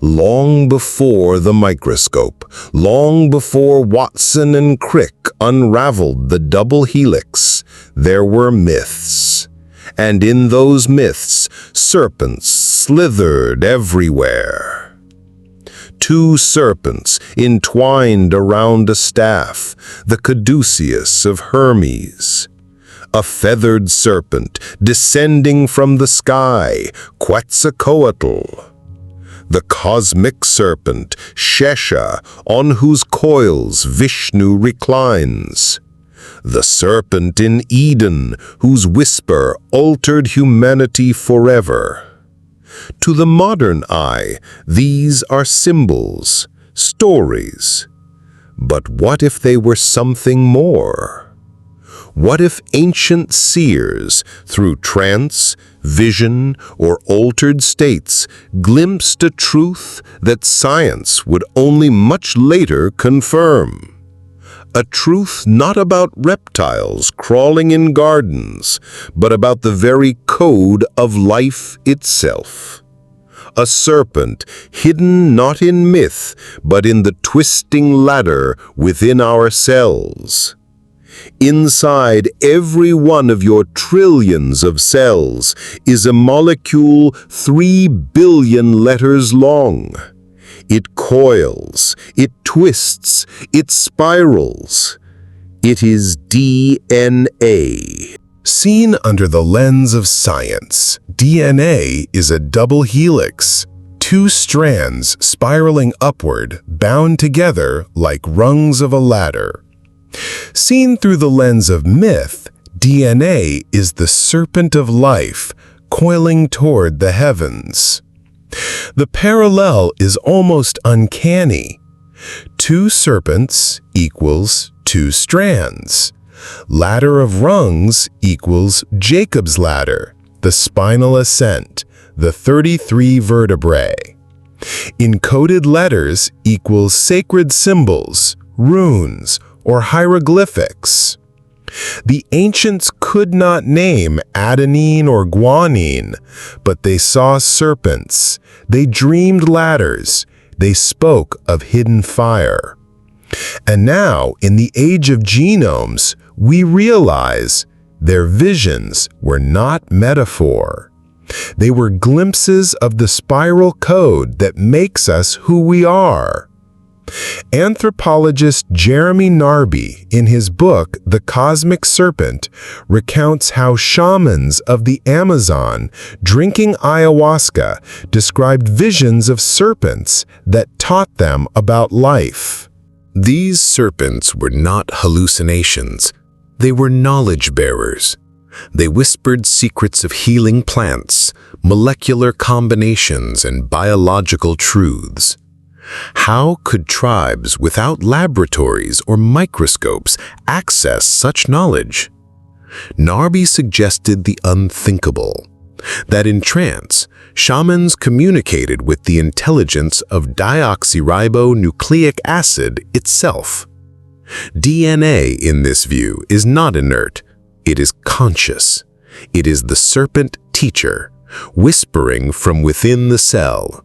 long before the microscope, long before Watson and Crick unraveled the double helix, there were myths. And in those myths, serpents slithered everywhere. Two serpents entwined around a staff, the caduceus of Hermes. A feathered serpent descending from the sky, Quetzalcoatl. The cosmic serpent, Shesha, on whose coils Vishnu reclines. The serpent in Eden, whose whisper altered humanity forever. To the modern eye, these are symbols, stories. But what if they were something more? What if ancient seers, through trance, vision, or altered states, glimpsed a truth that science would only much later confirm? A truth not about reptiles crawling in gardens, but about the very code of life itself. A serpent hidden not in myth, but in the twisting ladder within our cells. Inside every one of your trillions of cells is a molecule 3 billion letters long. It coils, it twists, it spirals. It is DNA. Seen under the lens of science, DNA is a double helix, 2 strands spiraling upward, bound together like rungs of a ladder. Seen through the lens of myth, DNA is the serpent of life, coiling toward the heavens. The parallel is almost uncanny. 2 serpents equals 2 strands. Ladder of rungs equals Jacob's ladder, the spinal ascent, the 33 vertebrae. Encoded letters equals sacred symbols, runes, or hieroglyphics. The ancients could not name adenine or guanine, but they saw serpents, they dreamed ladders, they spoke of hidden fire. And now, in the age of genomes, we realize their visions were not metaphor. They were glimpses of the spiral code that makes us who we are. Anthropologist Jeremy Narby, in his book The Cosmic Serpent, recounts how shamans of the Amazon drinking ayahuasca described visions of serpents that taught them about life. These serpents were not hallucinations. They were knowledge bearers. They whispered secrets of healing plants, molecular combinations, and biological truths. How could tribes without laboratories or microscopes access such knowledge? Narby suggested the unthinkable, that in trance, shamans communicated with the intelligence of deoxyribonucleic acid itself. DNA, in this view, is not inert. It is conscious. It is the serpent teacher, whispering from within the cell.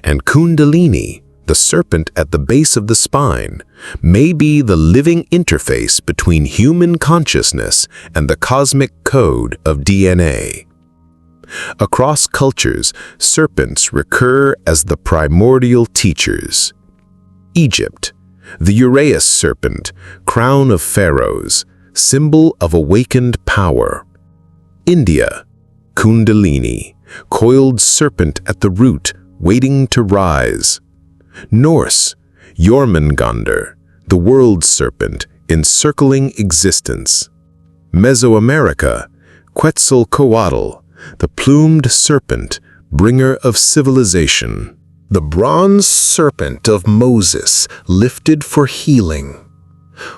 And Kundalini, the serpent at the base of the spine, may be the living interface between human consciousness and the cosmic code of DNA. Across cultures, serpents recur as the primordial teachers. Egypt, the uraeus serpent, crown of pharaohs, symbol of awakened power. India, Kundalini, coiled serpent at the root, waiting to rise. Norse, Jormungandr, the world serpent, encircling existence. Mesoamerica, Quetzalcoatl, the plumed serpent, bringer of civilization. The bronze serpent of Moses, lifted for healing.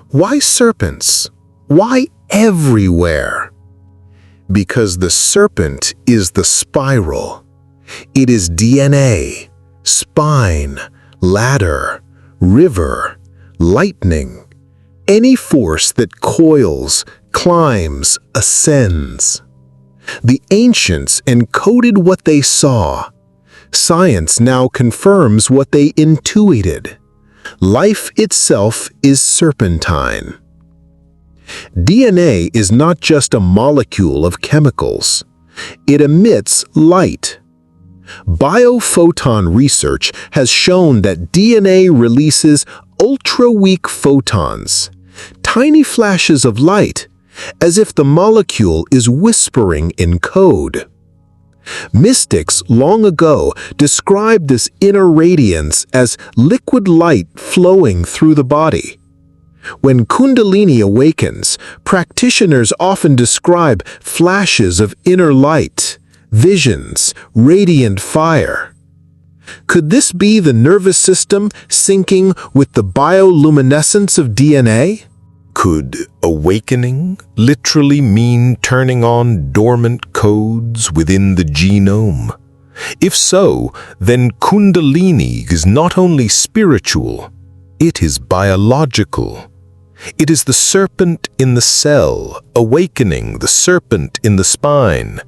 Why serpents? Why everywhere? Because the serpent is the spiral. It is DNA, spine, ladder, river, lightning, any force that coils, climbs, ascends. The ancients encoded what they saw, Science now confirms what they intuited. Life itself is serpentine. DNA is not just a molecule of chemicals. It emits light. Biophoton research has shown that DNA releases ultra-weak photons, tiny flashes of light, as if the molecule is whispering in code. Mystics long ago described this inner radiance as liquid light flowing through the body. When Kundalini awakens, practitioners often describe flashes of inner light, visions, radiant fire. Could this be the nervous system syncing with the bioluminescence of DNA? Could awakening literally mean turning on dormant codes within the genome? If so, then Kundalini is not only spiritual, it is biological. It is the serpent in the cell, awakening the serpent in the spine.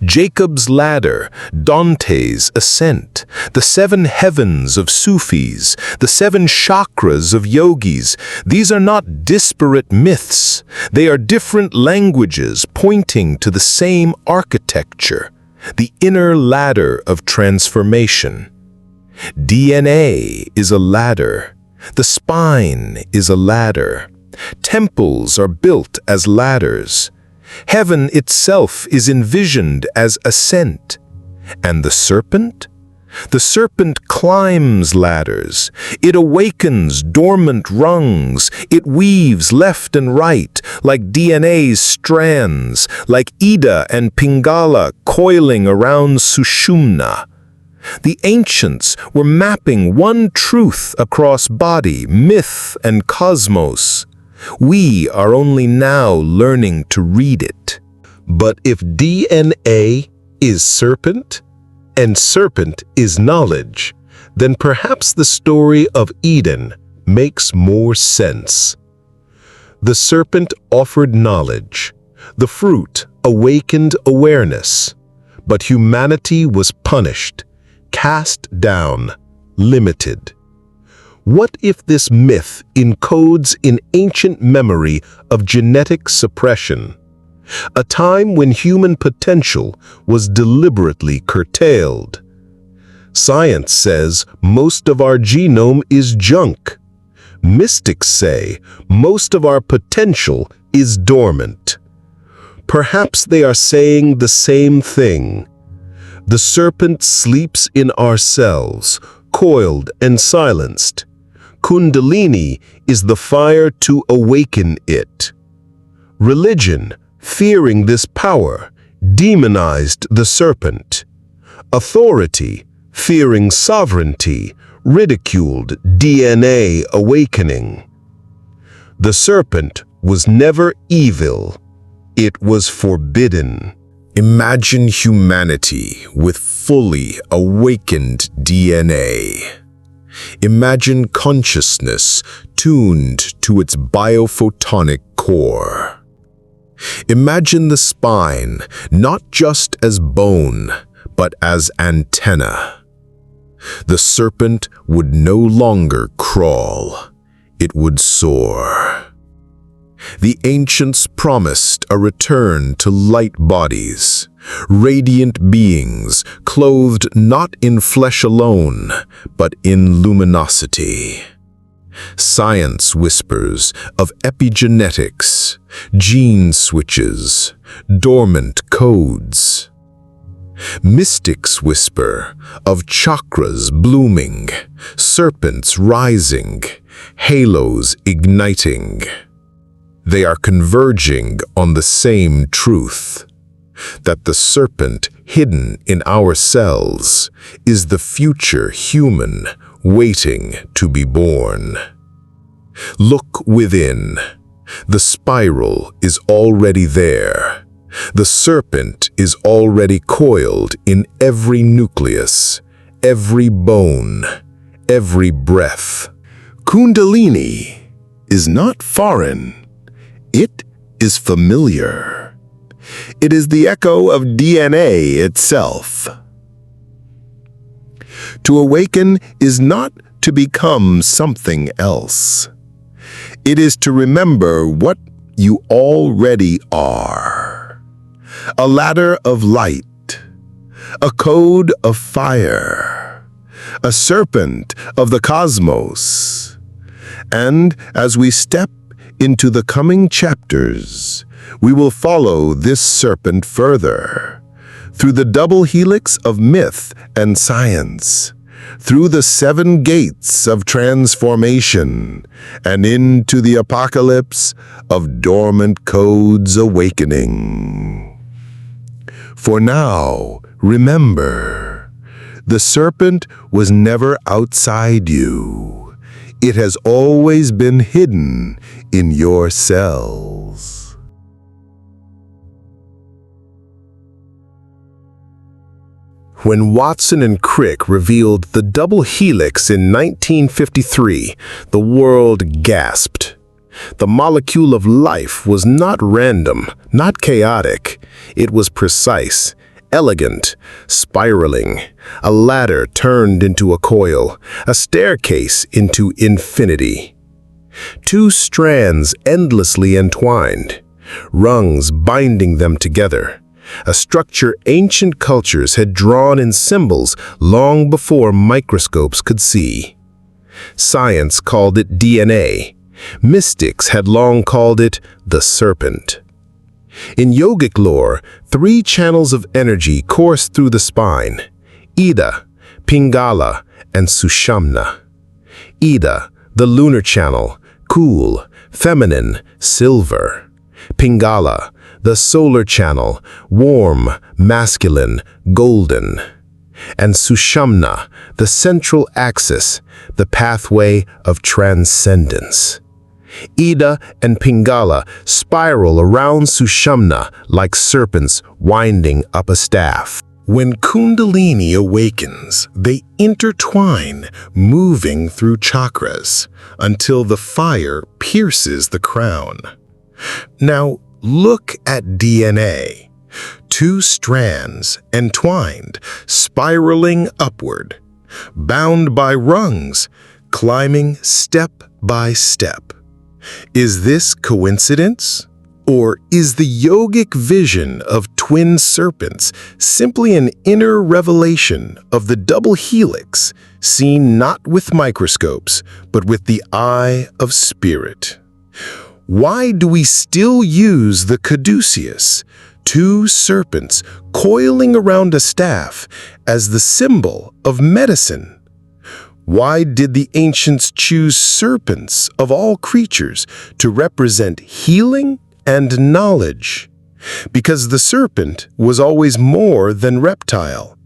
Jacob's ladder, Dante's ascent, the 7 heavens of Sufis, the 7 chakras of yogis, these are not disparate myths. They are different languages pointing to the same architecture, the inner ladder of transformation. DNA is a ladder. The spine is a ladder. Temples are built as ladders. Heaven itself is envisioned as ascent. And the serpent? The serpent climbs ladders. It awakens dormant rungs. It weaves left and right, like DNA's strands, like Ida and Pingala coiling around Sushumna. The ancients were mapping one truth across body, myth, and cosmos. We are only now learning to read it. But if DNA is serpent, and serpent is knowledge, then perhaps the story of Eden makes more sense. The serpent offered knowledge. The fruit awakened awareness. But humanity was punished, cast down, limited. What if this myth encodes in ancient memory of genetic suppression? A time when human potential was deliberately curtailed. Science says most of our genome is junk. Mystics say most of our potential is dormant. Perhaps they are saying the same thing. The serpent sleeps in our cells, coiled and silenced. Kundalini is the fire to awaken it. Religion, fearing this power, demonized the serpent. Authority, fearing sovereignty, ridiculed DNA awakening. The serpent was never evil. It was forbidden. Imagine humanity with fully awakened DNA. Imagine consciousness tuned to its biophotonic core. Imagine the spine not just as bone, but as antenna. The serpent would no longer crawl. It would soar. The ancients promised a return to light bodies, radiant beings clothed not in flesh alone, but in luminosity. Science whispers of epigenetics, gene switches, dormant codes. Mystics whisper of chakras blooming, serpents rising, halos igniting. They are converging on the same truth, that the serpent hidden in our cells is the future human waiting to be born. Look within. The spiral is already there. The serpent is already coiled in every nucleus, every bone, every breath. Kundalini is not foreign. It is familiar. It is the echo of DNA itself. To awaken is not to become something else. It is to remember what you already are. A ladder of light, a code of fire, a serpent of the cosmos. And as we step into the coming chapters, we will follow this serpent further, through the double helix of myth and science, through the 7 gates of transformation, and into the apocalypse of dormant codes awakening. For now, remember, the serpent was never outside you. It has always been hidden in your cells. When Watson and Crick revealed the double helix in 1953, the world gasped. The molecule of life was not random, not chaotic. It was precise, elegant, spiraling, a ladder turned into a coil, a staircase into infinity. 2 strands endlessly entwined, rungs binding them together. A structure ancient cultures had drawn in symbols long before microscopes could see. Science called it DNA. Mystics had long called it the serpent. In yogic lore, 3 channels of energy course through the spine: Ida, Pingala, and Sushamna. Ida, the lunar channel, cool, feminine, silver. Pingala, the solar channel, warm, masculine, golden. And Sushamna, the central axis, the pathway of transcendence. Ida and Pingala spiral around Sushamna like serpents winding up a staff. When Kundalini awakens, they intertwine, moving through chakras, until the fire pierces the crown. Now, look at DNA. 2 strands entwined, spiraling upward, bound by rungs, climbing step by step. Is this coincidence? Or is the yogic vision of twin serpents simply an inner revelation of the double helix, seen not with microscopes, but with the eye of spirit? Why do we still use the caduceus, 2 serpents coiling around a staff, as the symbol of medicine? Why did the ancients choose serpents of all creatures to represent healing and knowledge? Because the serpent was always more than reptile.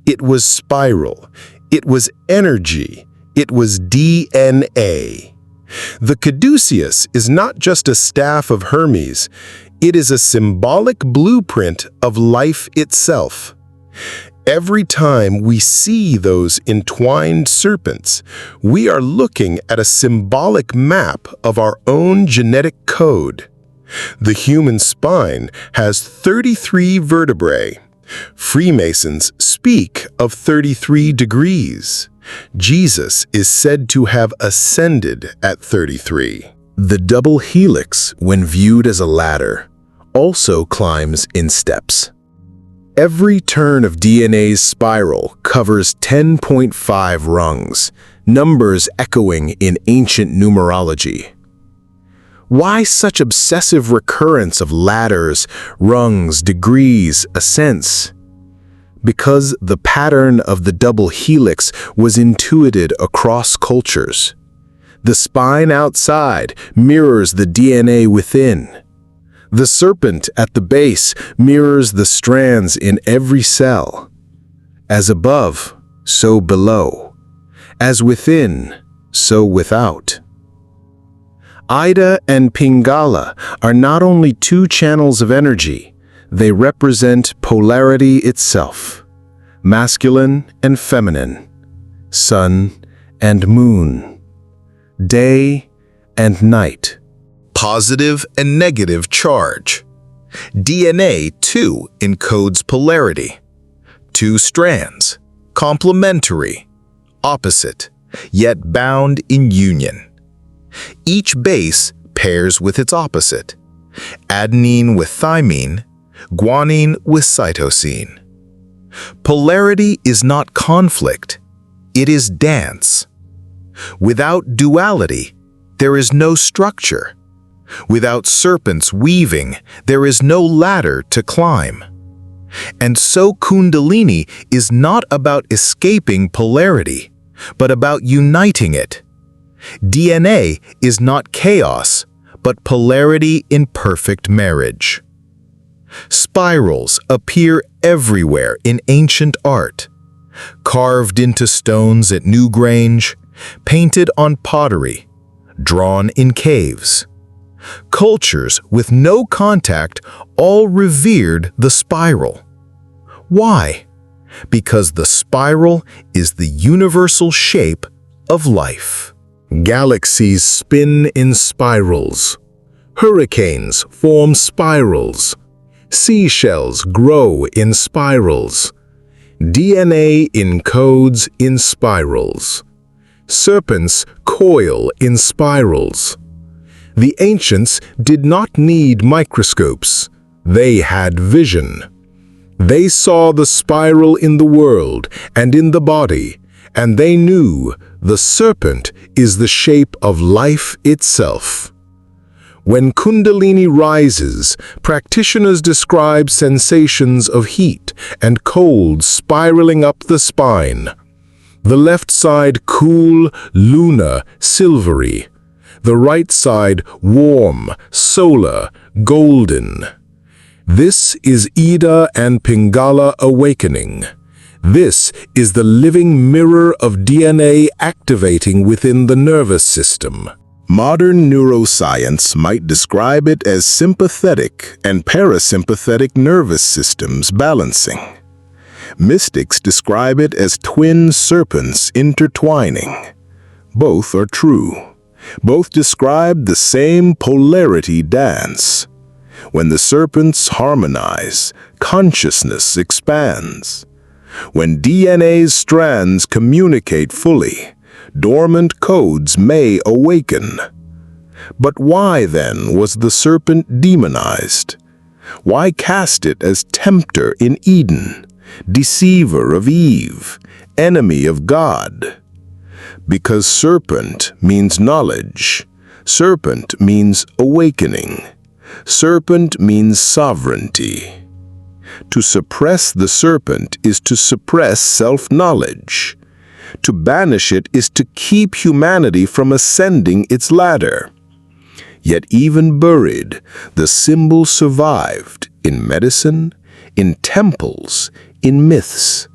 It was spiral, it was energy, it was DNA. The caduceus is not just a staff of Hermes, it is a symbolic blueprint of life itself. Every time we see those entwined serpents, we are looking at a symbolic map of our own genetic code. The human spine has 33 vertebrae. Freemasons speak of 33 degrees. Jesus is said to have ascended at 33. The double helix, when viewed as a ladder, also climbs in steps. Every turn of DNA's spiral covers 10.5 rungs, numbers echoing in ancient numerology. Why such obsessive recurrence of ladders, rungs, degrees, ascents? Because the pattern of the double helix was intuited across cultures. The spine outside mirrors the DNA within. The serpent at the base mirrors the strands in every cell. As above, so below. As within, so without. Ida and Pingala are not only 2 channels of energy, they represent polarity itself, masculine and feminine, sun and moon, day and night, positive and negative charge. DNA, too, encodes polarity. 2 strands, complementary, opposite, yet bound in union. Each base pairs with its opposite, adenine with thymine, guanine with cytosine. Polarity is not conflict, it is dance. Without duality, there is no structure. Without serpents weaving, there is no ladder to climb. And so Kundalini is not about escaping polarity, but about uniting it. DNA is not chaos, but polarity in perfect marriage. Spirals appear everywhere in ancient art, carved into stones at Newgrange, painted on pottery, drawn in caves. Cultures with no contact all revered the spiral. Why? Because the spiral is the universal shape of life. Galaxies spin in spirals. Hurricanes form spirals. Seashells grow in spirals. DNA encodes in spirals. Serpents coil in spirals. The ancients did not need microscopes. They had vision. They saw the spiral in the world and in the body, and they knew the serpent is the shape of life itself. When Kundalini rises, practitioners describe sensations of heat and cold spiraling up the spine. The left side cool, lunar, silvery. The right side warm, solar, golden. This is Ida and Pingala awakening. This is the living mirror of DNA activating within the nervous system. Modern neuroscience might describe it as sympathetic and parasympathetic nervous systems balancing. Mystics describe it as twin serpents intertwining. Both are true. Both describe the same polarity dance. When the serpents harmonize, consciousness expands. When DNA's strands communicate fully, dormant codes may awaken. But why then was the serpent demonized? Why cast it as tempter in Eden, deceiver of Eve, enemy of God? Because serpent means knowledge. Serpent means awakening. Serpent means sovereignty. To suppress the serpent is to suppress self-knowledge. To banish it is to keep humanity from ascending its ladder. Yet even buried, the symbol survived in medicine, in temples, in myths.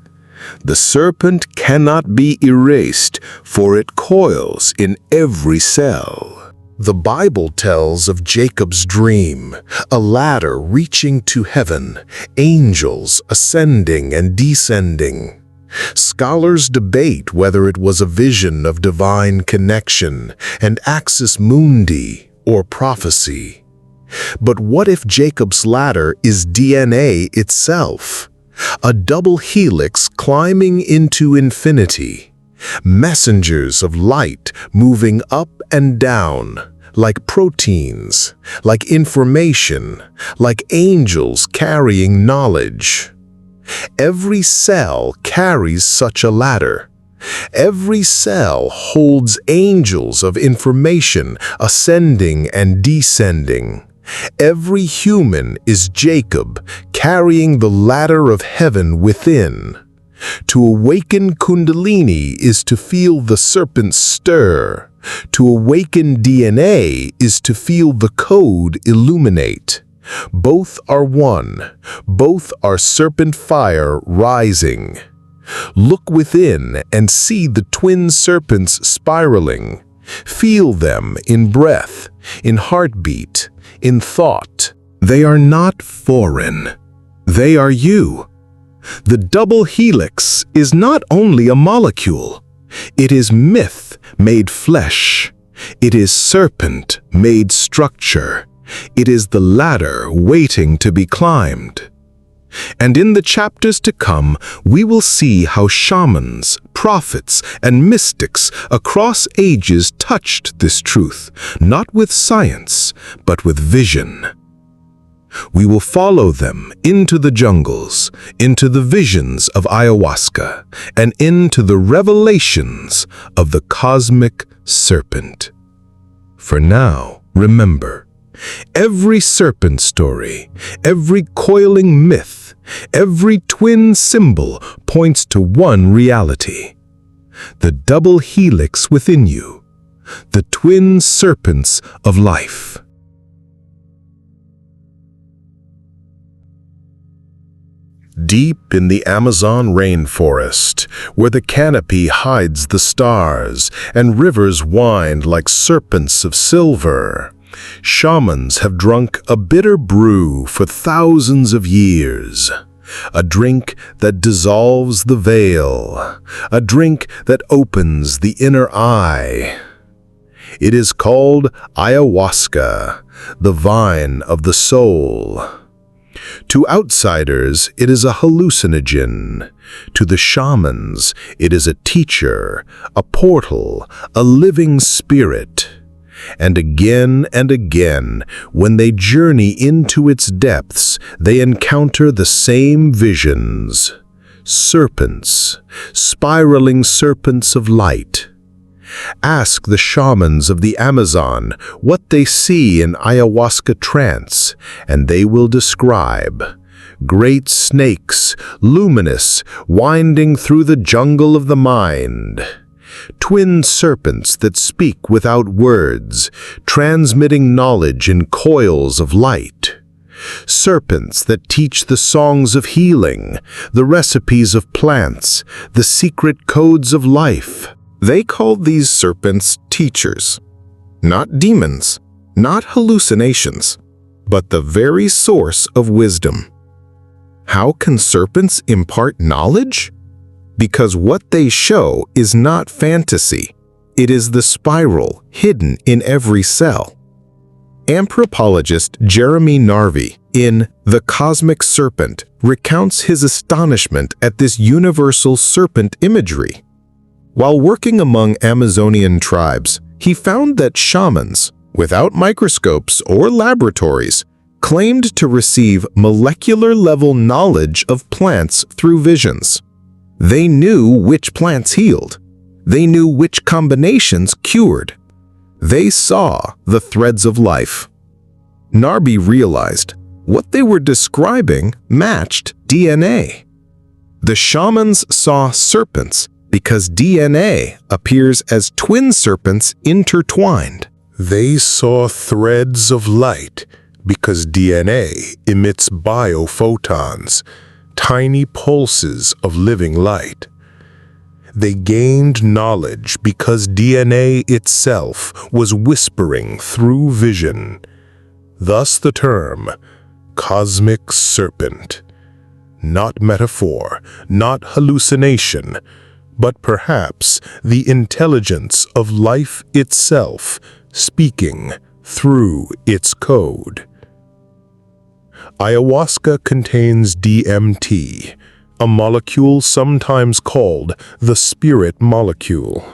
The serpent cannot be erased, for it coils in every cell. The Bible tells of Jacob's dream, a ladder reaching to heaven, angels ascending and descending. Scholars debate whether it was a vision of divine connection and axis mundi or prophecy. But what if Jacob's ladder is DNA itself? A double helix climbing into infinity. Messengers of light moving up and down, like proteins, like information, like angels carrying knowledge. Every cell carries such a ladder. Every cell holds angels of information ascending and descending. Every human is Jacob carrying the ladder of heaven within. To awaken Kundalini is to feel the serpent stir. To awaken DNA is to feel the code illuminate. Both are one. Both are serpent fire rising. Look within and see the twin serpents spiraling. Feel them in breath, in heartbeat, in thought. They are not foreign. They are you. The double helix is not only a molecule. It is myth made flesh. It is serpent made structure. It is the ladder waiting to be climbed. And in the chapters to come, we will see how shamans, prophets, and mystics across ages touched this truth, not with science, but with vision. We will follow them into the jungles, into the visions of ayahuasca, and into the revelations of the Cosmic Serpent. For now, remember, every serpent story, every coiling myth, every twin symbol points to one reality: the double helix within you, the twin serpents of life. Deep in the Amazon rainforest, where the canopy hides the stars and rivers wind like serpents of silver, shamans have drunk a bitter brew for thousands of years. A drink that dissolves the veil, a drink that opens the inner eye. It is called ayahuasca, the vine of the soul. To outsiders, it is a hallucinogen. To the shamans, it is a teacher, a portal, a living spirit. And again, when they journey into its depths, they encounter the same visions. Serpents, spiraling serpents of light. Ask the shamans of the Amazon what they see in ayahuasca trance, and they will describe great snakes, luminous, winding through the jungle of the mind. Twin serpents that speak without words, transmitting knowledge in coils of light. Serpents that teach the songs of healing, the recipes of plants, the secret codes of life. They called these serpents teachers, not demons, not hallucinations, but the very source of wisdom. How can serpents impart knowledge? Because what they show is not fantasy. It is the spiral hidden in every cell. Anthropologist Jeremy Narby, in The Cosmic Serpent, recounts his astonishment at this universal serpent imagery. While working among Amazonian tribes, he found that shamans, without microscopes or laboratories, claimed to receive molecular-level knowledge of plants through visions. They knew which plants healed. They knew which combinations cured. They saw the threads of life. Narby realized what they were describing matched DNA. The shamans saw serpents because DNA appears as twin serpents intertwined. They saw threads of light because DNA emits biophotons, tiny pulses of living light. They gained knowledge because DNA itself was whispering through vision. Thus the term, Cosmic Serpent. Not metaphor, not hallucination, but perhaps the intelligence of life itself speaking through its code. Ayahuasca contains DMT, a molecule sometimes called the spirit molecule.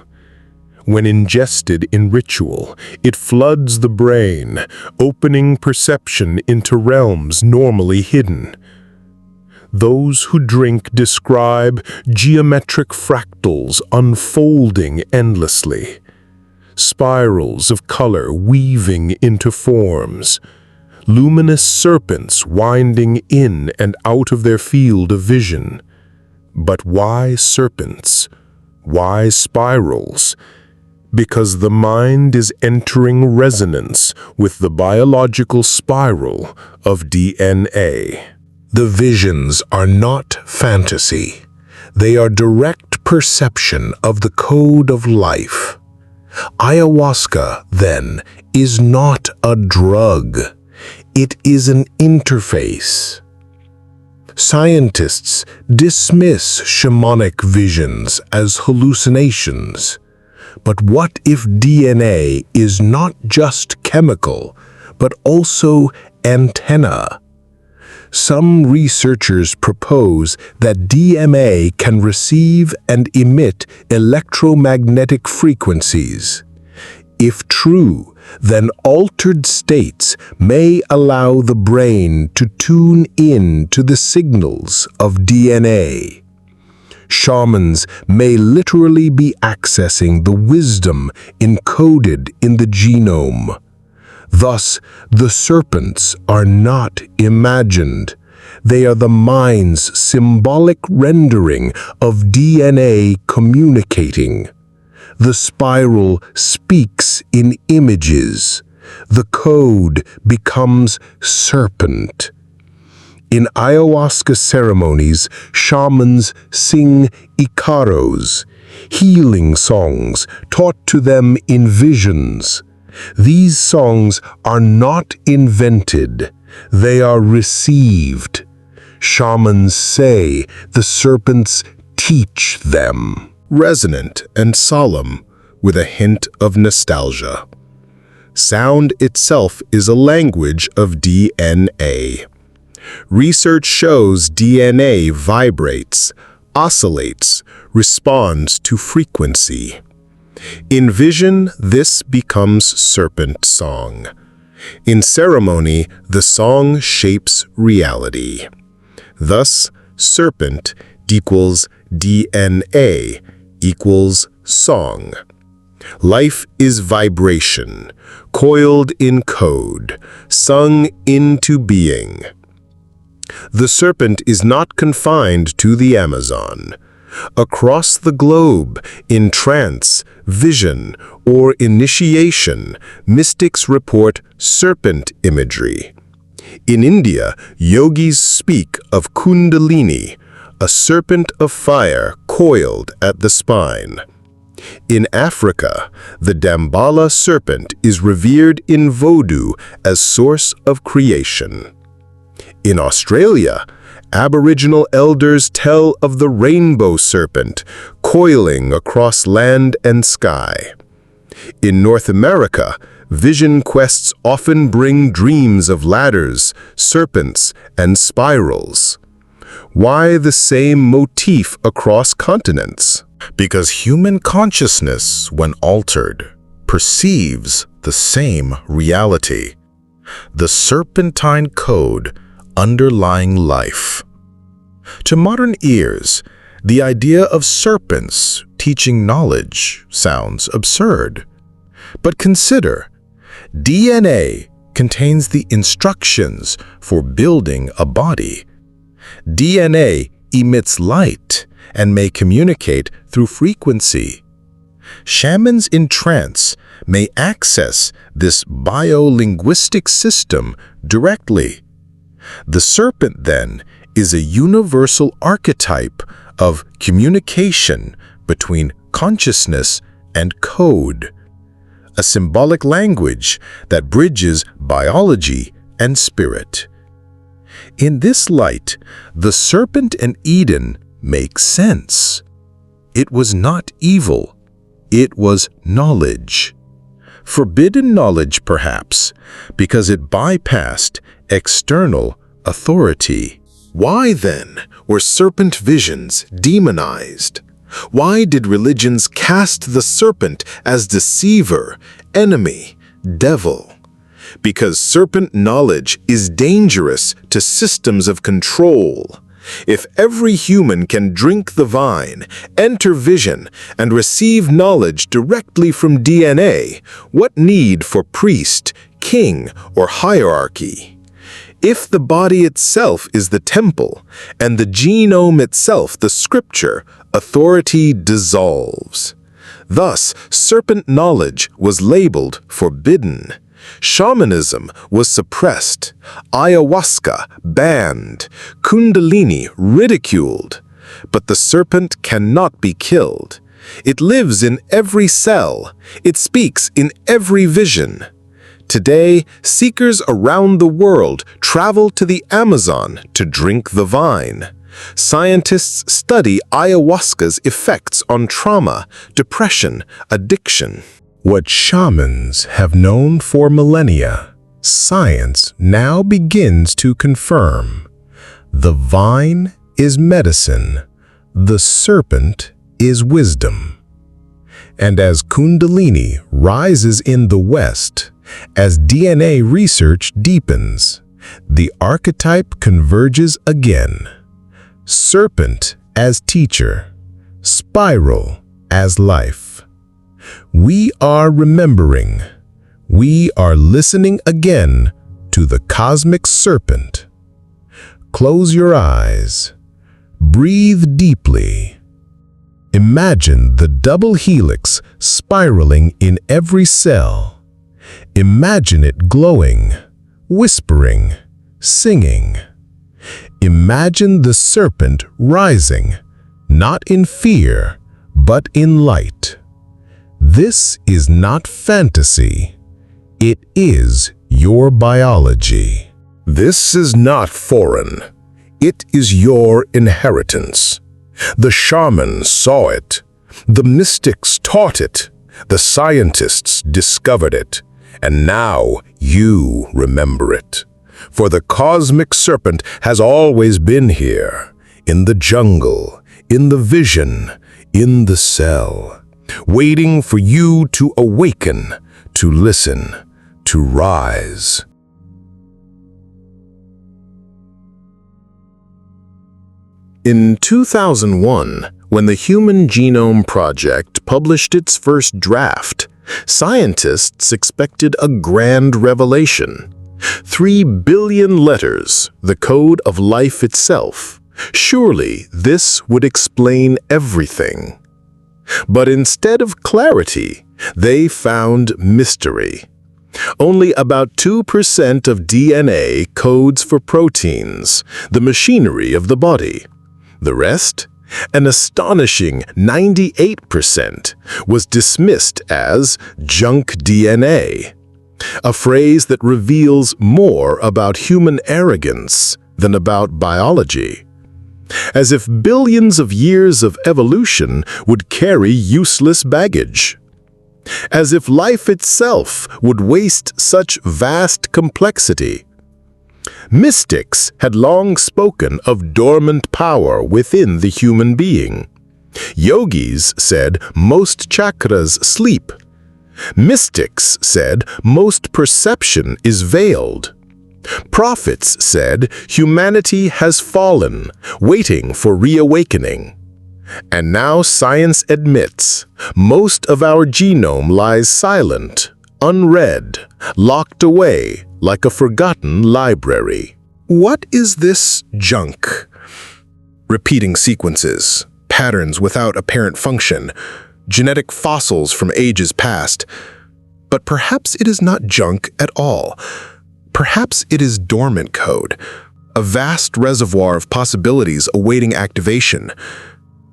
When ingested in ritual, it floods the brain, opening perception into realms normally hidden. Those who drink describe geometric fractals unfolding endlessly, spirals of color weaving into forms, luminous serpents winding in and out of their field of vision. But why serpents? Why spirals? Because the mind is entering resonance with the biological spiral of DNA. The visions are not fantasy. They are direct perception of the code of life. Ayahuasca, then, is not a drug. It is an interface. Scientists dismiss shamanic visions as hallucinations. But what if DNA is not just chemical, but also antenna? Some researchers propose that DMA can receive and emit electromagnetic frequencies. If true, then altered states may allow the brain to tune in to the signals of DNA. Shamans may literally be accessing the wisdom encoded in the genome. Thus, the serpents are not imagined. They are the mind's symbolic rendering of DNA communicating. The spiral speaks in images. The code becomes serpent. In ayahuasca ceremonies, shamans sing icaros, healing songs taught to them in visions. These songs are not invented, they are received. Shamans say the serpents teach them. Resonant and solemn, with a hint of nostalgia. Sound itself is a language of DNA. Research shows DNA vibrates, oscillates, responds to frequency. In vision, this becomes serpent song. In ceremony, the song shapes reality. Thus, serpent equals DNA equals song. Life is vibration, coiled in code, sung into being. The serpent is not confined to the Amazon. Across the globe, in trance, vision, or initiation, mystics report serpent imagery. In India, yogis speak of Kundalini, a serpent of fire coiled at the spine. In Africa, the Dambala serpent is revered in Vodou as source of creation. In Australia, Aboriginal elders tell of the rainbow serpent coiling across land and sky. In North America, vision quests often bring dreams of ladders, serpents, and spirals. Why the same motif across continents? Because human consciousness, when altered, perceives the same reality. The serpentine code underlying life. To modern ears, the idea of serpents teaching knowledge sounds absurd. But consider, DNA contains the instructions for building a body. DNA emits light and may communicate through frequency. Shamans in trance may access this biolinguistic system directly. The serpent, then, is a universal archetype of communication between consciousness and code, a symbolic language that bridges biology and spirit. In this light, the serpent and Eden make sense. It was not evil, it was knowledge. Forbidden knowledge, perhaps, because it bypassed external authority. Why, then, were serpent visions demonized? Why did religions cast the serpent as deceiver, enemy, devil? Because serpent knowledge is dangerous to systems of control. If every human can drink the vine, enter vision, and receive knowledge directly from DNA, what need for priest, king, or hierarchy? If the body itself is the temple, and the genome itself the scripture, authority dissolves. Thus, serpent knowledge was labeled forbidden. Shamanism was suppressed, ayahuasca banned, Kundalini ridiculed. But the serpent cannot be killed. It lives in every cell. It speaks in every vision. Today, seekers around the world travel to the Amazon to drink the vine. Scientists study ayahuasca's effects on trauma, depression, addiction. What shamans have known for millennia, science now begins to confirm. The vine is medicine, the serpent is wisdom. And as Kundalini rises in the West, as DNA research deepens, the archetype converges again. Serpent as teacher, spiral as life. We are remembering. We are listening again to the Cosmic Serpent. Close your eyes. Breathe deeply. Imagine the double helix spiraling in every cell. Imagine it glowing, whispering, singing. Imagine the serpent rising, not in fear, but in light. This is not fantasy. It is your biology. This is not foreign. It is your inheritance. The shamans saw it. The mystics taught it. The scientists discovered it. And now you remember it. For the Cosmic Serpent has always been here, in the jungle, in the vision, in the cell, waiting for you to awaken, to listen, to rise. In 2001, when the Human Genome Project published its first draft, scientists expected a grand revelation. 3 billion letters, the code of life itself. Surely this would explain everything. But instead of clarity, they found mystery. Only about 2% of DNA codes for proteins, the machinery of the body. The rest, an astonishing 98%, was dismissed as junk DNA. A phrase that reveals more about human arrogance than about biology. As if billions of years of evolution would carry useless baggage. As if life itself would waste such vast complexity. Mystics had long spoken of dormant power within the human being. Yogis said most chakras sleep. Mystics said most perception is veiled. Prophets said humanity has fallen, waiting for reawakening. And now science admits most of our genome lies silent, unread, locked away like a forgotten library. What is this junk? Repeating sequences, patterns without apparent function, genetic fossils from ages past. But perhaps it is not junk at all. Perhaps it is dormant code, a vast reservoir of possibilities awaiting activation.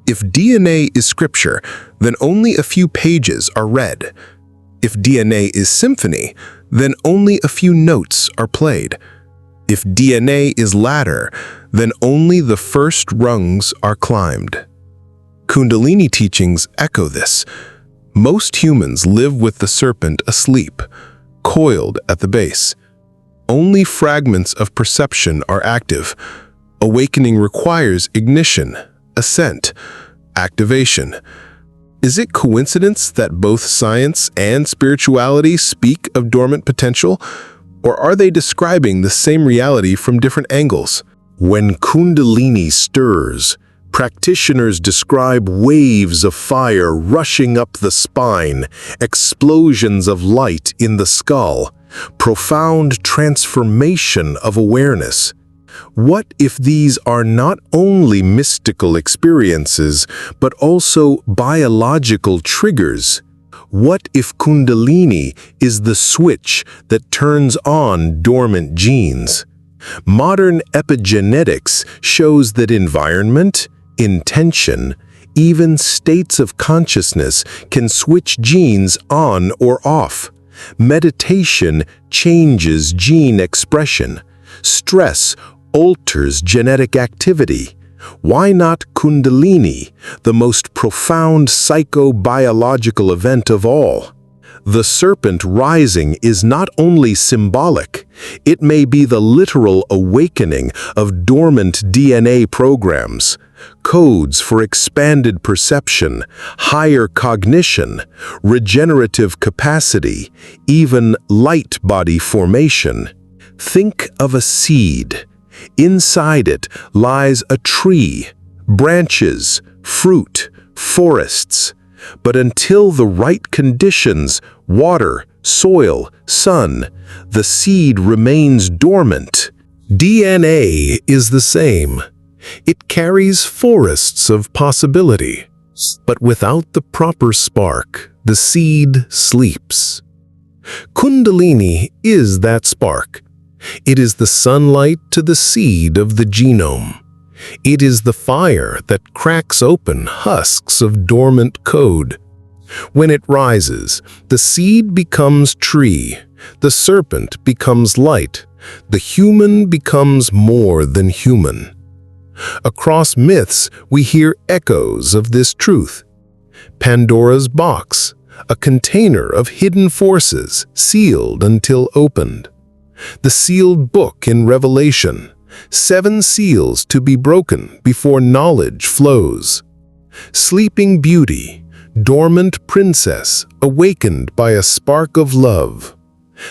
If DNA is scripture, then only a few pages are read. If DNA is symphony, then only a few notes are played. If DNA is ladder, then only the first rungs are climbed. Kundalini teachings echo this. Most humans live with the serpent asleep, coiled at the base. Only fragments of perception are active. Awakening requires ignition, ascent, activation. Is it coincidence that both science and spirituality speak of dormant potential? Or are they describing the same reality from different angles? When Kundalini stirs, practitioners describe waves of fire rushing up the spine, explosions of light in the skull, profound transformation of awareness. What if these are not only mystical experiences, but also biological triggers? What if Kundalini is the switch that turns on dormant genes? Modern epigenetics shows that environment, intention, even states of consciousness can switch genes on or off. Meditation changes gene expression. Stress alters genetic activity. Why not Kundalini, the most profound psychobiological event of all? The serpent rising is not only symbolic, it may be the literal awakening of dormant DNA programs, codes for expanded perception, higher cognition, regenerative capacity, even light body formation. Think of a seed. Inside it lies a tree, branches, fruit, forests. But until the right conditions, water, soil, sun, the seed remains dormant. DNA is the same. It carries forests of possibility. But without the proper spark, the seed sleeps. Kundalini is that spark. It is the sunlight to the seed of the genome. It is the fire that cracks open husks of dormant code. When it rises, the seed becomes tree, the serpent becomes light, the human becomes more than human. Across myths, we hear echoes of this truth. Pandora's box, a container of hidden forces, sealed until opened. The sealed book in Revelation, 7 seals to be broken before knowledge flows. Sleeping beauty, dormant princess awakened by a spark of love.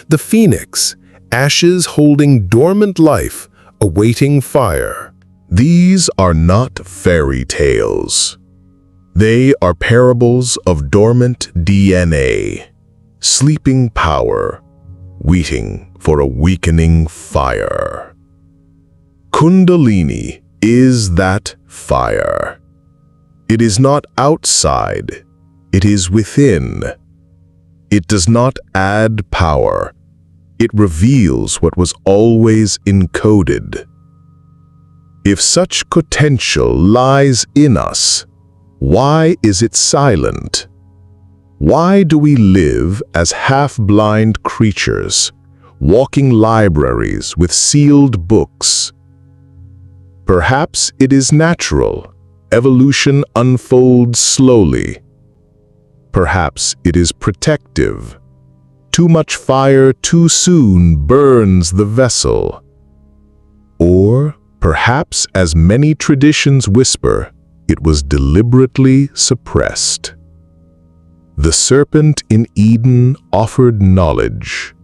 The phoenix, ashes holding dormant life, awaiting fire. These are not fairy tales. They are parables of dormant DNA, sleeping power, waiting for a weakening fire. Kundalini is that fire. It is not outside, it is within. It does not add power, it reveals what was always encoded. If such potential lies in us, why is it silent? Why do we live as half-blind creatures, walking libraries with sealed books? Perhaps it is natural. Evolution unfolds slowly. Perhaps it is protective. Too much fire too soon burns the vessel. Or perhaps, as many traditions whisper, it was deliberately suppressed. The serpent in Eden offered knowledge.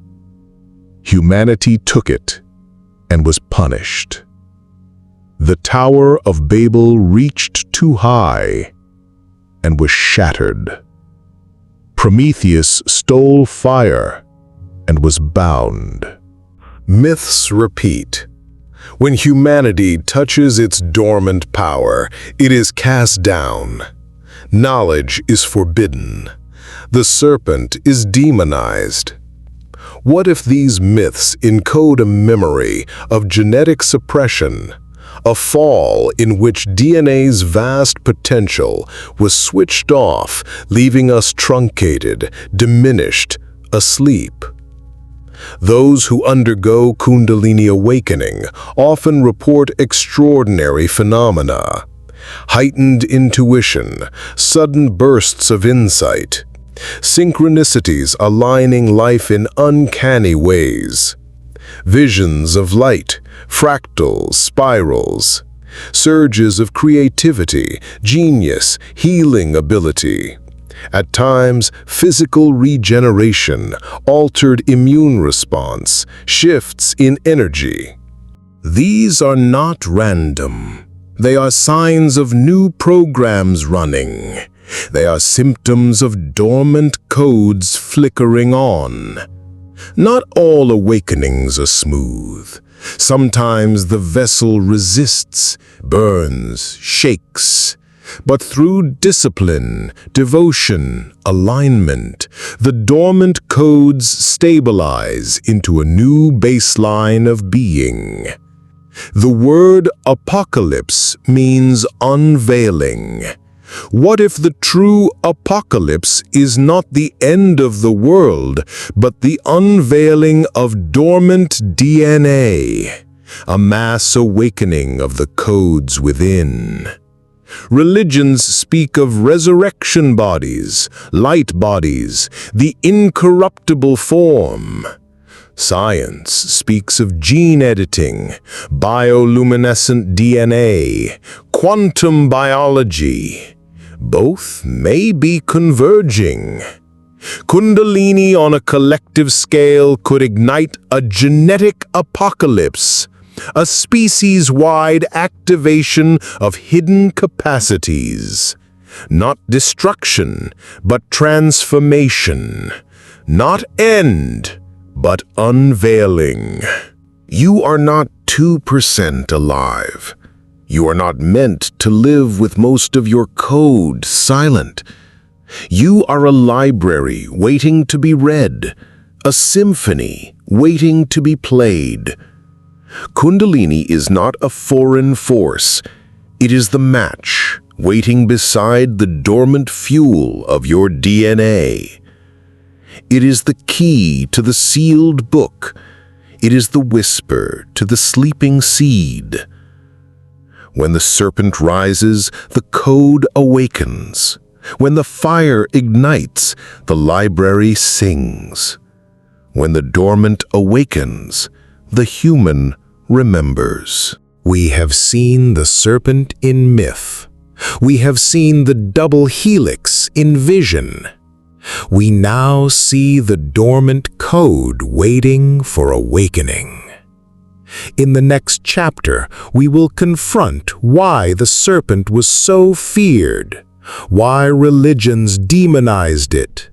Humanity took it and was punished. The Tower of Babel reached too high and was shattered. Prometheus stole fire and was bound. Myths repeat. When humanity touches its dormant power, it is cast down. Knowledge is forbidden. The serpent is demonized. What if these myths encode a memory of genetic suppression, a fall in which DNA's vast potential was switched off, leaving us truncated, diminished, asleep? Those who undergo Kundalini awakening often report extraordinary phenomena: heightened intuition, sudden bursts of insight, synchronicities aligning life in uncanny ways, visions of light, fractals, spirals, surges of creativity, genius, healing ability. At times, physical regeneration, altered immune response, shifts in energy. These are not random. They are signs of new programs running. They are symptoms of dormant codes flickering on. Not all awakenings are smooth. Sometimes the vessel resists, burns, shakes. But through discipline, devotion, alignment, the dormant codes stabilize into a new baseline of being. The word apocalypse means unveiling. What if the true apocalypse is not the end of the world, but the unveiling of dormant DNA, a mass awakening of the codes within? Religions speak of resurrection bodies, light bodies, the incorruptible form. Science speaks of gene editing, bioluminescent DNA, quantum biology. Both may be converging. Kundalini on a collective scale could ignite a genetic apocalypse, a species-wide activation of hidden capacities. Not destruction, but transformation. Not end, but unveiling. You are not 2% alive. You are not meant to live with most of your code silent. You are a library waiting to be read, a symphony waiting to be played. Kundalini is not a foreign force. It is the match waiting beside the dormant fuel of your DNA. It is the key to the sealed book. It is the whisper to the sleeping seed. When the serpent rises, the code awakens. When the fire ignites, the library sings. When the dormant awakens, the human remembers. We have seen the serpent in myth. We have seen the double helix in vision. We now see the dormant code waiting for awakening. In the next chapter, we will confront why the serpent was so feared, why religions demonized it,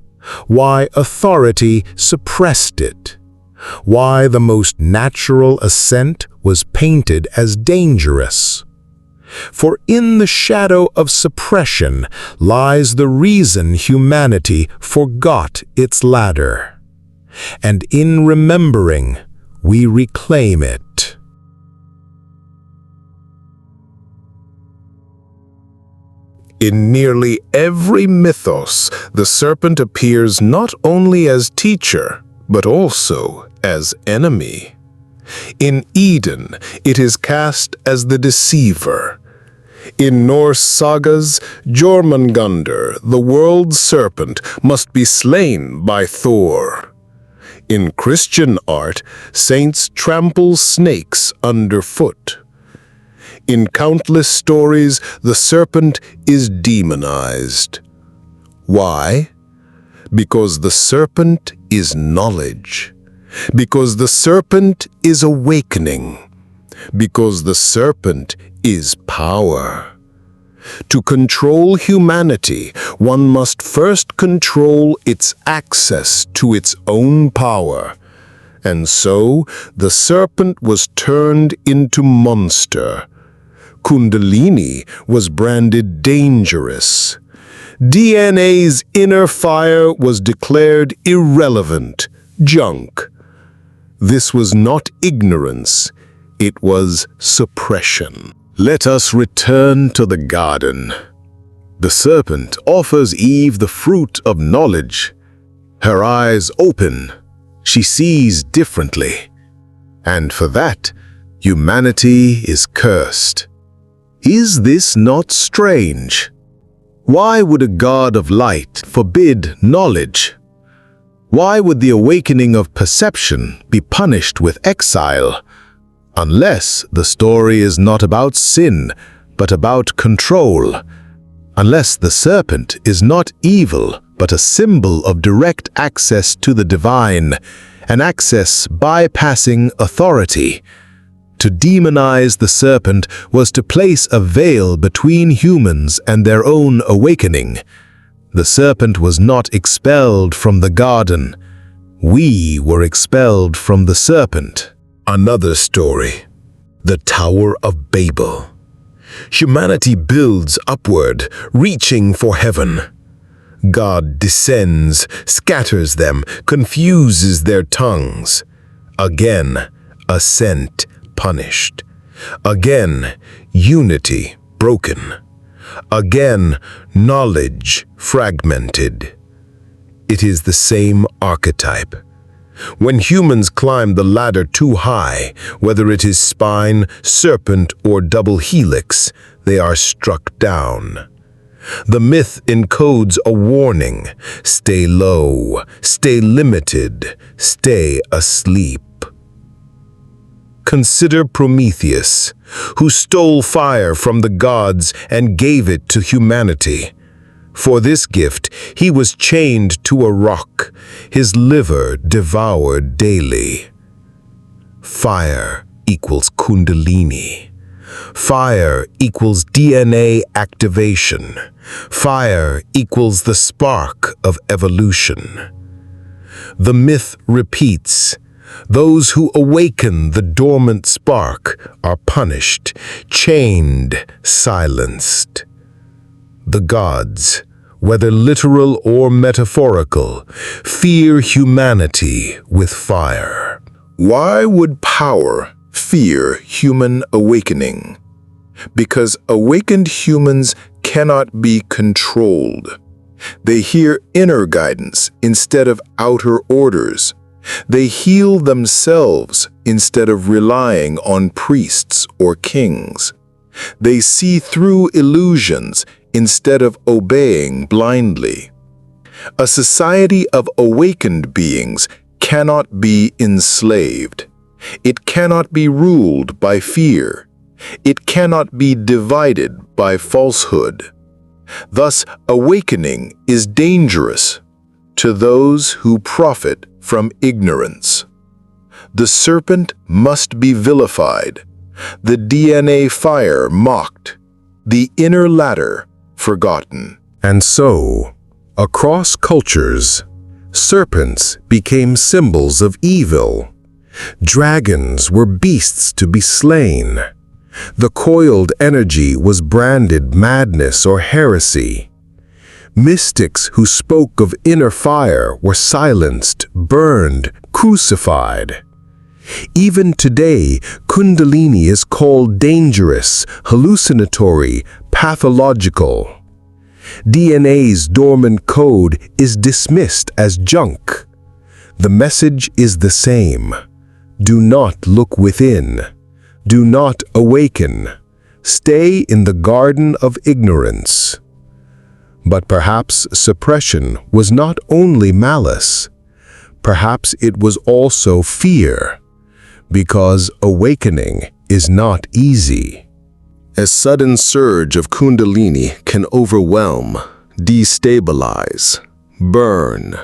why authority suppressed it, why the most natural ascent was painted as dangerous. For in the shadow of suppression lies the reason humanity forgot its ladder. And in remembering, we reclaim it. In nearly every mythos, the serpent appears not only as teacher, but also as enemy. In Eden, it is cast as the deceiver. In Norse sagas, Jormungandr, the world's serpent, must be slain by Thor. In Christian art, saints trample snakes underfoot. In countless stories, the serpent is demonized. Why? Because the serpent is knowledge. Because the serpent is awakening. Because the serpent is power. To control humanity, one must first control its access to its own power. And so, the serpent was turned into monster. Kundalini was branded dangerous. DNA's inner fire was declared irrelevant, junk. This was not ignorance, it was suppression. Let us return to the garden. The serpent offers Eve the fruit of knowledge. Her eyes open. She sees differently. And for that, humanity is cursed. Is this not strange? Why would a god of light forbid knowledge? Why would the awakening of perception be punished with exile? Unless the story is not about sin, but about control. Unless the serpent is not evil, but a symbol of direct access to the divine, an access bypassing authority. To demonize the serpent was to place a veil between humans and their own awakening. The serpent was not expelled from the garden. We were expelled from the serpent. Another story. The Tower of Babel. Humanity builds upward, reaching for heaven. God descends, scatters them, confuses their tongues. Again, ascent punished. Again, unity broken. Again, knowledge fragmented. It is the same archetype. When humans climb the ladder too high, whether it is spine, serpent, or double helix, they are struck down. The myth encodes a warning: stay low, stay limited, stay asleep. Consider Prometheus, who stole fire from the gods and gave it to humanity. For this gift, he was chained to a rock, his liver devoured daily. Fire equals Kundalini. Fire equals DNA activation. Fire equals the spark of evolution. The myth repeats: those who awaken the dormant spark are punished, chained, silenced. The gods, whether literal or metaphorical, fear humanity with fire. Why would power fear human awakening? Because awakened humans cannot be controlled. They hear inner guidance instead of outer orders. They heal themselves instead of relying on priests or kings. They see through illusions instead of obeying blindly. A society of awakened beings cannot be enslaved. It cannot be ruled by fear. It cannot be divided by falsehood. Thus, awakening is dangerous to those who profit from ignorance. The serpent must be vilified, the DNA fire mocked, the inner ladder forgotten. And so, across cultures, serpents became symbols of evil. Dragons were beasts to be slain. The coiled energy was branded madness or heresy. Mystics who spoke of inner fire were silenced, burned, crucified. Even today, Kundalini is called dangerous, hallucinatory, pathological. DNA's dormant code is dismissed as junk. The message is the same. Do not look within. Do not awaken. Stay in the garden of ignorance. But perhaps suppression was not only malice. Perhaps it was also fear, because awakening is not easy. A sudden surge of Kundalini can overwhelm, destabilize, burn.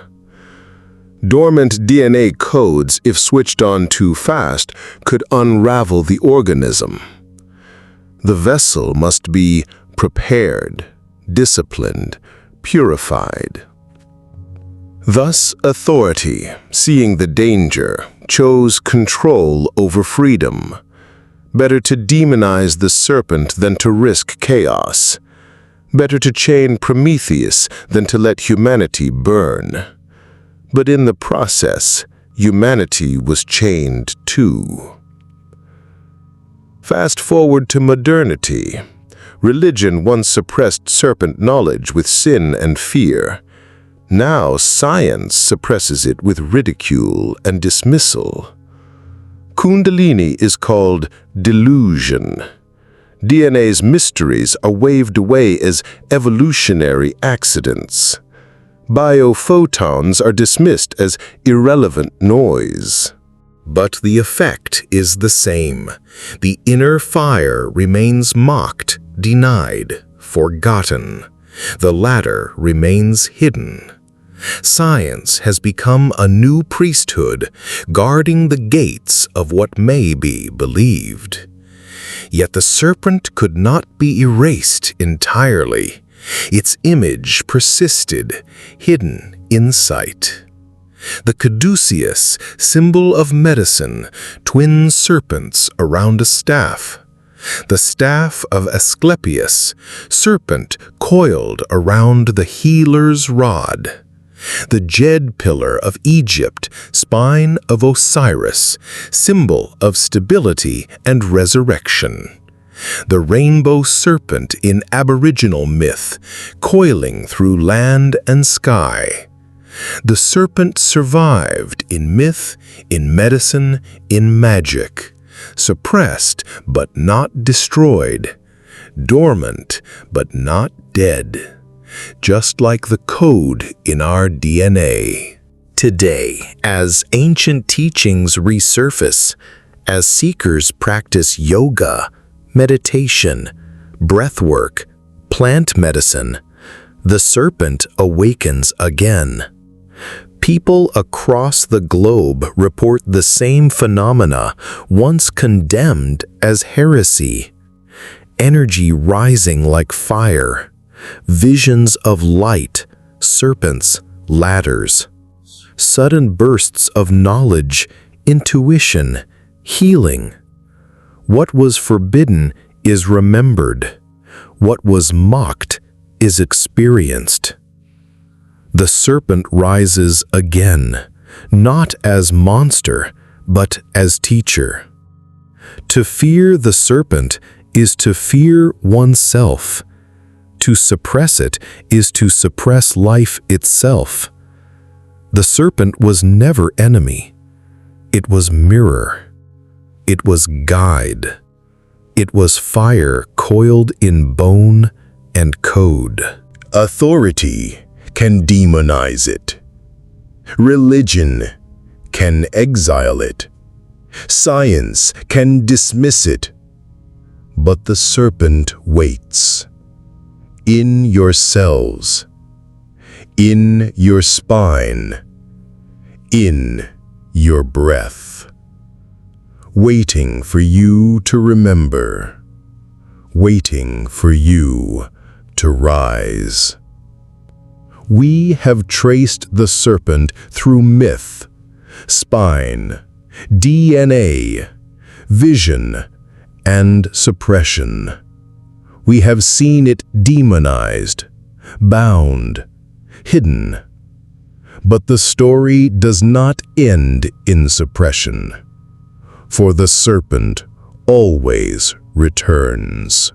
Dormant DNA codes, if switched on too fast, could unravel the organism. The vessel must be prepared, disciplined, purified. Thus, authority, seeing the danger, chose control over freedom. Better to demonize the serpent than to risk chaos. Better to chain Prometheus than to let humanity burn. But in the process, humanity was chained too. Fast forward to modernity. Religion once suppressed serpent knowledge with sin and fear. Now science suppresses it with ridicule and dismissal. Kundalini is called delusion. DNA's mysteries are waved away as evolutionary accidents. Biophotons are dismissed as irrelevant noise. But the effect is the same. The inner fire remains mocked, denied, forgotten. The latter remains hidden. Science has become a new priesthood, guarding the gates of what may be believed. Yet the serpent could not be erased entirely. Its image persisted, hidden in sight. The caduceus, symbol of medicine, twin serpents around a staff. The staff of Asclepius, serpent coiled around the healer's rod. The Jed pillar of Egypt, spine of Osiris, symbol of stability and resurrection. The rainbow serpent in Aboriginal myth, coiling through land and sky. The serpent survived in myth, in medicine, in magic. Suppressed but not destroyed. dormant but not dead, just like the code in our DNA. Today, as ancient teachings resurface, as seekers practice yoga, meditation, breathwork, plant medicine, the serpent awakens again. People across the globe report the same phenomena once condemned as heresy. Energy rising like fire, visions of light, serpents, ladders, sudden bursts of knowledge, intuition, healing. What was forbidden is remembered. What was mocked is experienced. The serpent rises again, not as monster, but as teacher. To fear the serpent is to fear oneself. To suppress it is to suppress life itself. The serpent was never enemy. It was mirror. It was guide. It was fire coiled in bone and code. Authority can demonize it. Religion can exile it. Science can dismiss it. But the serpent waits. In your cells. In your spine. In your breath. Waiting for you to remember. Waiting for you to rise. We have traced the serpent through myth, spine, DNA, vision, and suppression. We have seen it demonized, bound, hidden. But the story does not end in suppression, for the serpent always returns.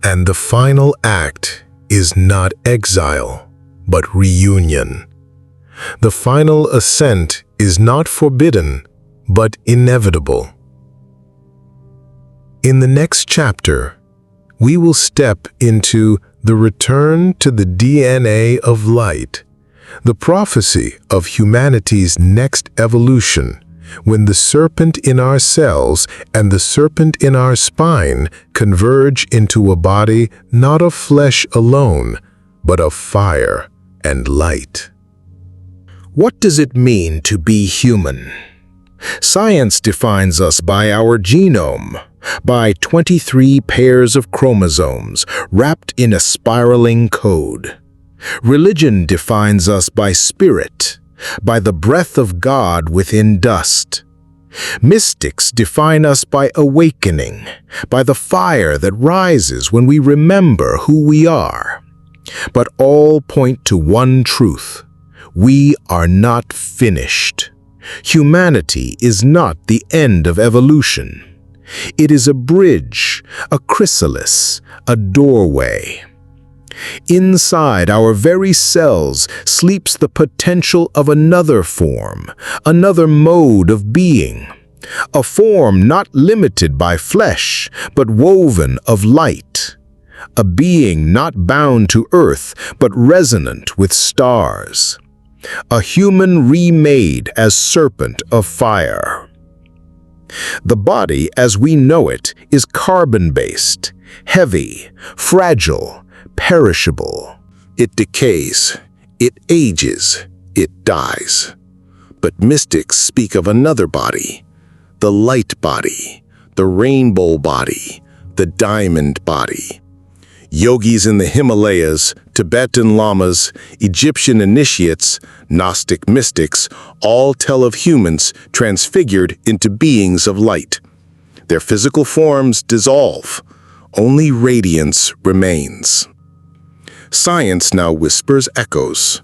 And the final act is not exile, but reunion. The final ascent is not forbidden, but inevitable. In the next chapter, we will step into the return to the DNA of light, the prophecy of humanity's next evolution, when the serpent in our cells and the serpent in our spine converge into a body not of flesh alone, but of fire and light. What does it mean to be human? Science defines us by our genome, by 23 pairs of chromosomes wrapped in a spiraling code. Religion defines us by spirit, by the breath of God within dust. Mystics define us by awakening, by the fire that rises when we remember who we are. But all point to one truth: we are not finished. Humanity is not the end of evolution. It is a bridge, a chrysalis, a doorway. Inside our very cells sleeps the potential of another form, another mode of being, a form not limited by flesh, but woven of light, a being not bound to earth, but resonant with stars, a human remade as serpent of fire. The body as we know it is carbon-based, heavy, fragile, perishable. It decays, it ages, it dies. But mystics speak of another body, the light body, the rainbow body, the diamond body. Yogis in the Himalayas, Tibetan lamas, Egyptian initiates, Gnostic mystics all tell of humans transfigured into beings of light. Their physical forms dissolve, only radiance remains. Science now whispers echoes.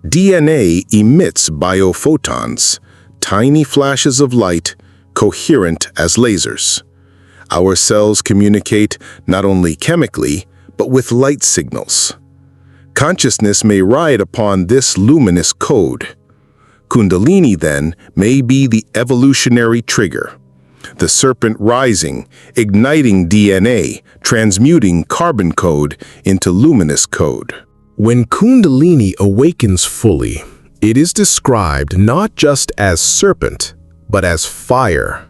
DNA emits biophotons, tiny flashes of light, coherent as lasers. Our cells communicate not only chemically, but with light signals. Consciousness may ride upon this luminous code. Kundalini, then, may be the evolutionary trigger. The serpent rising, igniting DNA, transmuting carbon code into luminous code. When Kundalini awakens fully, it is described not just as serpent, but as fire.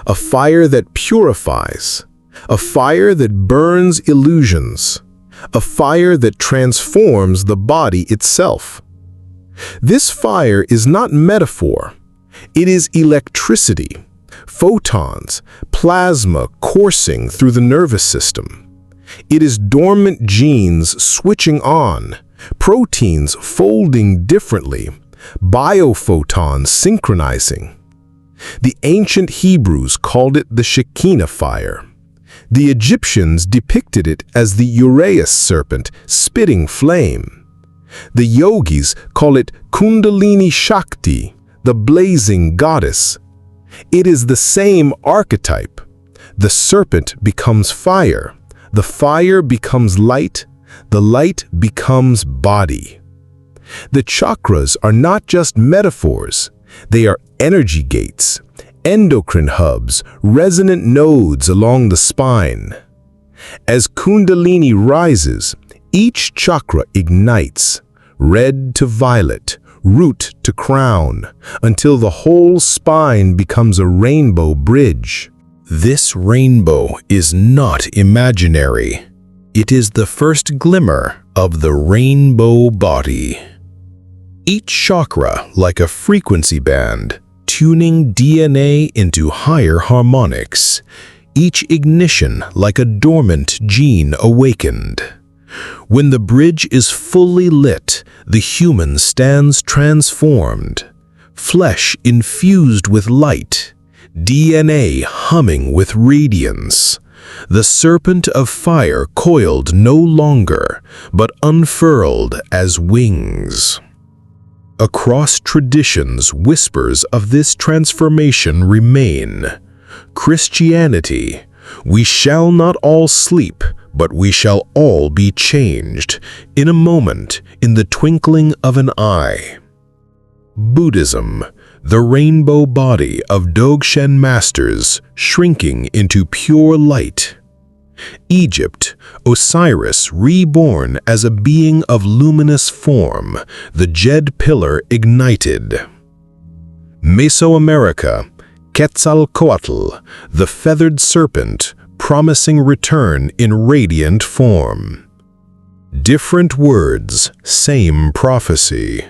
A fire that purifies, a fire that burns illusions, a fire that transforms the body itself. This fire is not metaphor. It is electricity, photons, plasma coursing through the nervous system. It is dormant genes switching on, proteins folding differently, biophotons synchronizing. The ancient Hebrews called it the Shekinah fire. The Egyptians depicted it as the Uraeus serpent spitting flame. The yogis call it Kundalini Shakti, the blazing goddess. It is the same archetype. The serpent becomes fire. The fire becomes light. The light becomes body. The chakras are not just metaphors. They are energy gates, endocrine hubs, resonant nodes along the spine. As Kundalini rises, each chakra ignites, red to violet, root to crown, until the whole spine becomes a rainbow bridge. This rainbow is not imaginary. It is the first glimmer of the rainbow body. Each chakra like a frequency band, tuning DNA into higher harmonics. Each ignition like a dormant gene awakened. When the bridge is fully lit, the human stands transformed. Flesh infused with light, DNA humming with radiance. The serpent of fire coiled no longer, but unfurled as wings. Across traditions, whispers of this transformation remain. Christianity, we shall not all sleep, but we shall all be changed, in a moment, in the twinkling of an eye. Buddhism, the rainbow body of Dzogchen masters shrinking into pure light. Egypt, Osiris reborn as a being of luminous form, the Jed pillar ignited. Mesoamerica, Quetzalcoatl, the feathered serpent, promising return in radiant form. Different words, same prophecy.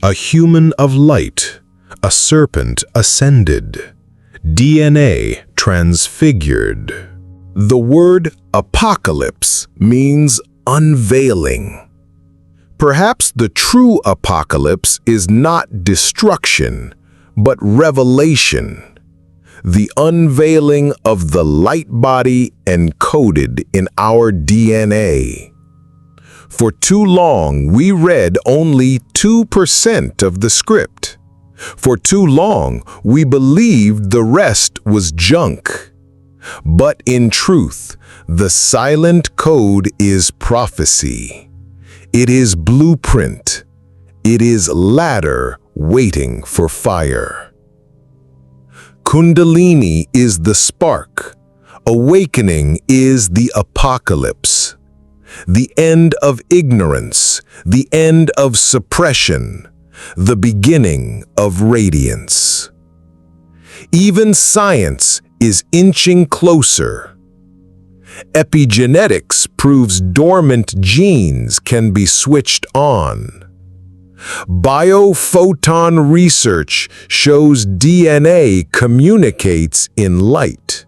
A human of light, a serpent ascended. DNA transfigured. The word apocalypse means unveiling. Perhaps the true apocalypse is not destruction, but revelation. The unveiling of the light body encoded in our DNA. For too long, we read only 2% of the script. For too long, we believed the rest was junk. But in truth, the silent code is prophecy. It is blueprint. It is ladder waiting for fire. Kundalini is the spark. Awakening is the apocalypse. The end of ignorance, the end of suppression, the beginning of radiance. Even science is inching closer. Epigenetics proves dormant genes can be switched on. Biophoton research shows DNA communicates in light.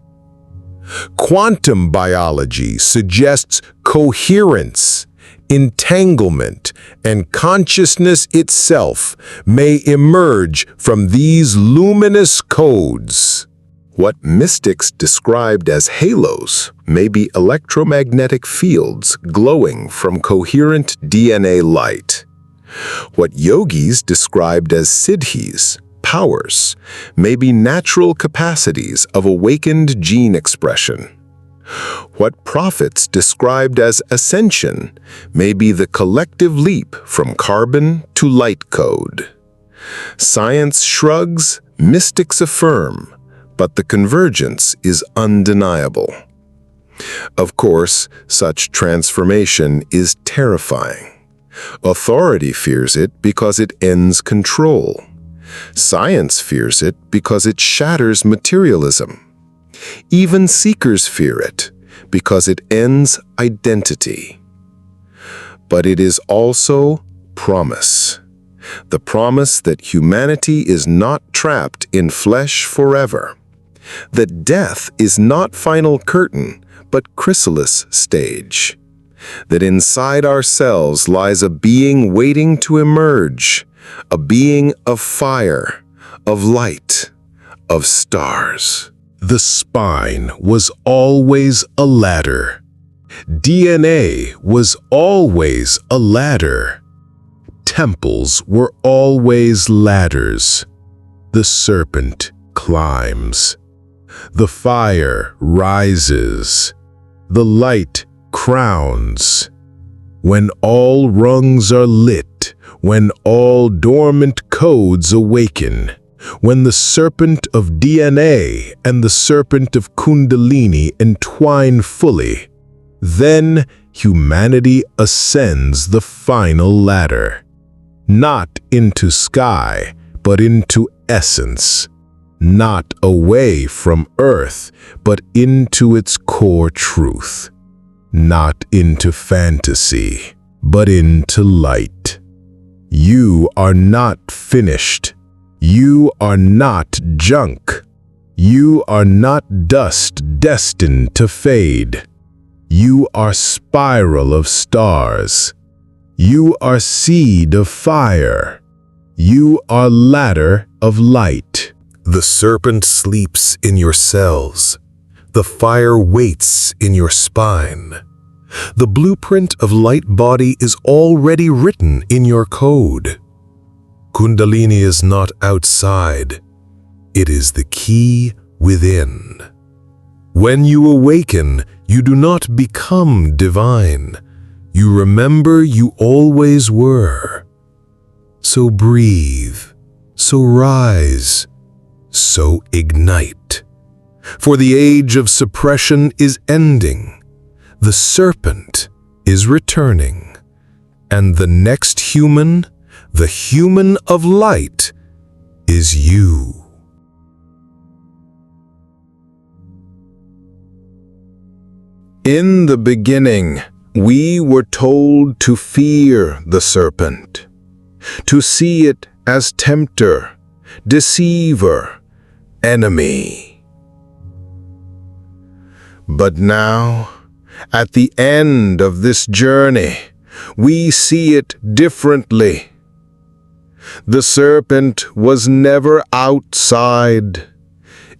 Quantum biology suggests coherence, entanglement, and consciousness itself may emerge from these luminous codes. What mystics described as halos may be electromagnetic fields glowing from coherent DNA light. What yogis described as siddhis, powers, may be natural capacities of awakened gene expression. What prophets described as ascension may be the collective leap from carbon to light code. Science shrugs, mystics affirm, but the convergence is undeniable. Of course, such transformation is terrifying. Authority fears it because it ends control. Science fears it because it shatters materialism. Even seekers fear it because it ends identity. But it is also promise. The promise that humanity is not trapped in flesh forever. That death is not final curtain, but chrysalis stage. That inside ourselves lies a being waiting to emerge, a being of fire, of light, of stars. The spine was always a ladder. DNA was always a ladder. Temples were always ladders. The serpent climbs. The fire rises. The light crowns. When all rungs are lit, when all dormant codes awaken, when the serpent of DNA and the serpent of Kundalini entwine fully, then humanity ascends the final ladder. Not into sky, but into essence. Not away from earth, but into its core truth. Not into fantasy, but into light. You are not finished. You are not junk. You are not dust destined to fade. You are spiral of stars. You are seed of fire. You are ladder of light. The serpent sleeps in your cells. The fire waits in your spine. The blueprint of light body is already written in your code. Kundalini is not outside. It is the key within. When you awaken, you do not become divine. You remember you always were. So breathe, so rise, so ignite. For the age of suppression is ending. The serpent is returning. And the next human, the human of light, is you. In the beginning, we were told to fear the serpent, to see it as tempter, deceiver, enemy. But now, at the end of this journey, we see it differently. The serpent was never outside.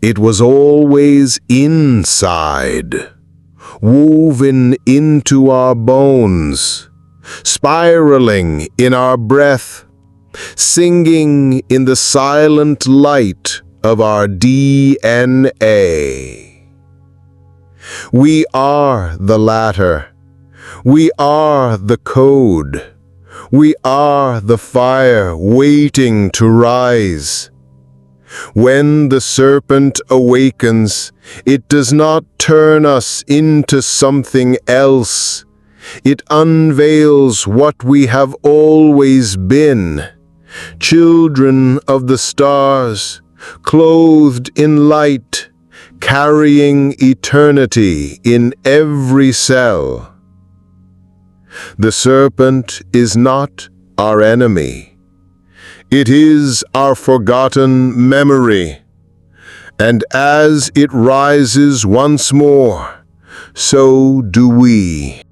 It was always inside, woven into our bones, spiraling in our breath, singing in the silent light of our DNA. We are the latter. We are the code. We are the fire waiting to rise. When the serpent awakens, it does not turn us into something else. It unveils what we have always been, children of the stars, clothed in light, carrying eternity in every cell. The serpent is not our enemy. It is our forgotten memory. And as it rises once more, so do we.